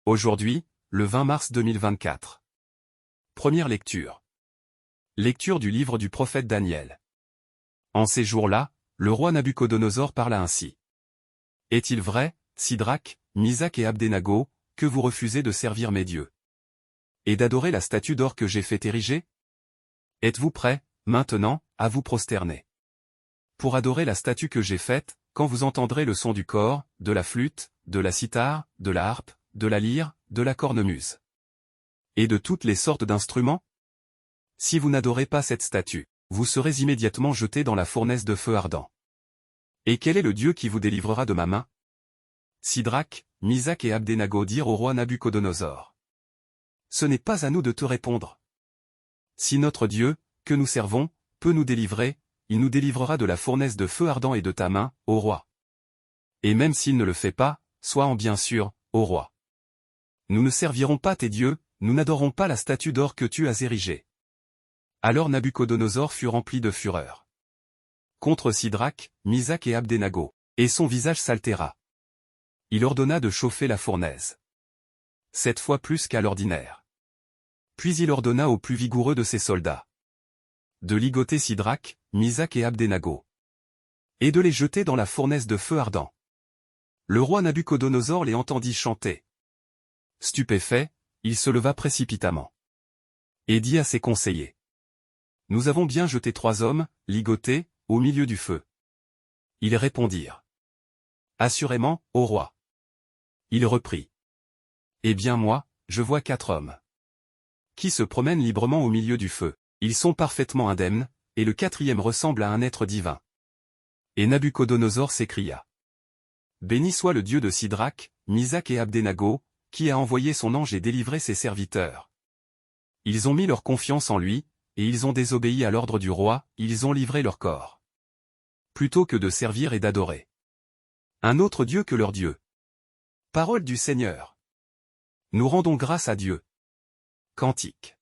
Aujourd'hui, le 20 mars 2024. Première lecture. Lecture du livre du prophète Daniel. En ces jours-là, le roi Nabuchodonosor parla ainsi. Est-il vrai, Sidrac, Misac et Abdenago, que vous refusez de servir mes dieux et d'adorer la statue d'or que j'ai fait ériger? Êtes-vous prêts, maintenant, à vous prosterner pour adorer la statue que j'ai faite, quand vous entendrez le son du cor, de la flûte, de la cithare, de la harpe, de la lyre, de la cornemuse et de toutes les sortes d'instruments? Si vous n'adorez pas cette statue, vous serez immédiatement jeté dans la fournaise de feu ardent. Et quel est le Dieu qui vous délivrera de ma main? Sidrac, Misac et Abdenago dirent au roi Nabuchodonosor. Ce n'est pas à nous de te répondre. Si notre Dieu, que nous servons, peut nous délivrer, il nous délivrera de la fournaise de feu ardent et de ta main, ô roi. Et même s'il ne le fait pas, sois-en bien sûr, ô roi. Nous ne servirons pas tes dieux, nous n'adorons pas la statue d'or que tu as érigée. Alors Nabuchodonosor fut rempli de fureur contre Sidrac, Misac et Abdenago, et son visage s'altéra. Il ordonna de chauffer la fournaise 7 fois plus qu'à l'ordinaire. Puis il ordonna aux plus vigoureux de ses soldats de ligoter Sidrac, Misac et Abdenago et de les jeter dans la fournaise de feu ardent. Le roi Nabuchodonosor les entendit chanter. Stupéfait, il se leva précipitamment et dit à ses conseillers. Nous avons bien jeté 3 hommes, ligotés, au milieu du feu. Ils répondirent. Assurément, ô roi. Il reprit. Eh bien moi, je vois 4 hommes qui se promènent librement au milieu du feu. Ils sont parfaitement indemnes, et le 4e ressemble à un être divin. Et Nabuchodonosor s'écria. Béni soit le Dieu de Sidrac, Misac et Abdenago, qui a envoyé son ange et délivré ses serviteurs. Ils ont mis leur confiance en lui, et ils ont désobéi à l'ordre du roi, ils ont livré leur corps. Plutôt que de servir et d'adorer un autre Dieu que leur Dieu. Parole du Seigneur. Nous rendons grâce à Dieu. Cantique.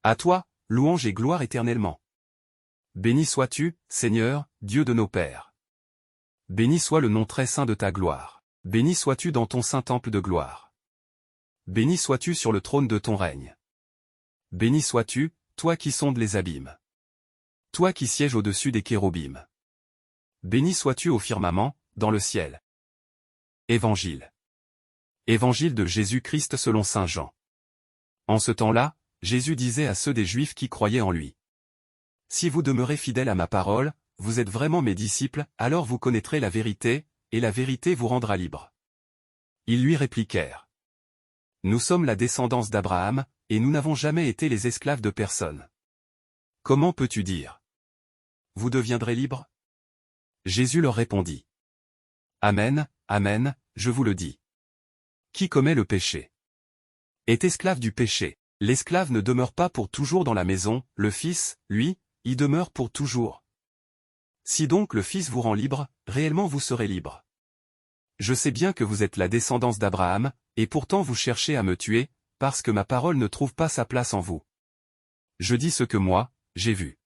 À toi, louange et gloire éternellement. Béni sois-tu, Seigneur, Dieu de nos pères. Béni soit le nom très saint de ta gloire. Béni sois-tu dans ton saint temple de gloire. Béni sois-tu sur le trône de ton règne. Béni sois-tu, toi qui sondes les abîmes. Toi qui sièges au-dessus des kérobims. Béni sois-tu au firmament, dans le ciel. Évangile. Évangile de Jésus-Christ selon saint Jean. En ce temps-là, Jésus disait à ceux des Juifs qui croyaient en lui. Si vous demeurez fidèles à ma parole, vous êtes vraiment mes disciples, alors vous connaîtrez la vérité, et la vérité vous rendra libre. Ils lui répliquèrent. Nous sommes la descendance d'Abraham, et nous n'avons jamais été les esclaves de personne. Comment peux-tu dire? Vous deviendrez libres? Jésus leur répondit. Amen, amen, je vous le dis. Qui commet le péché est esclave du péché. L'esclave ne demeure pas pour toujours dans la maison, le Fils, lui, y demeure pour toujours. Si donc le Fils vous rend libre, réellement vous serez libre. Je sais bien que vous êtes la descendance d'Abraham, et pourtant vous cherchez à me tuer, parce que ma parole ne trouve pas sa place en vous. Je dis ce que moi, j'ai vu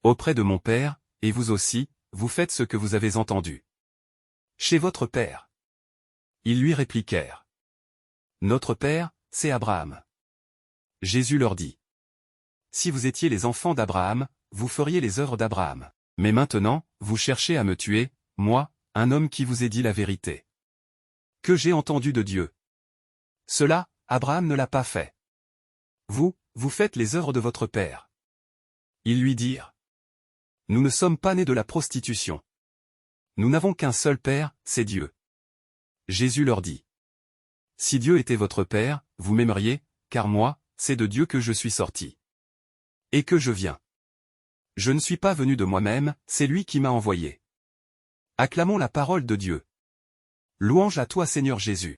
auprès de mon Père, et vous aussi, vous faites ce que vous avez entendu chez votre Père. Ils lui répliquèrent. Notre Père, c'est Abraham. Jésus leur dit. Si vous étiez les enfants d'Abraham, vous feriez les œuvres d'Abraham. Mais maintenant, vous cherchez à me tuer, moi, un homme qui vous ai dit la vérité que j'ai entendu de Dieu. Cela, Abraham ne l'a pas fait. Vous faites les œuvres de votre père. Ils lui dirent. Nous ne sommes pas nés de la prostitution. Nous n'avons qu'un seul Père, c'est Dieu. Jésus leur dit. Si Dieu était votre Père, vous m'aimeriez, car moi, c'est de Dieu que je suis sorti. Et que je viens. Je ne suis pas venu de moi-même, c'est lui qui m'a envoyé. Acclamons la parole de Dieu. Louange à toi Seigneur Jésus.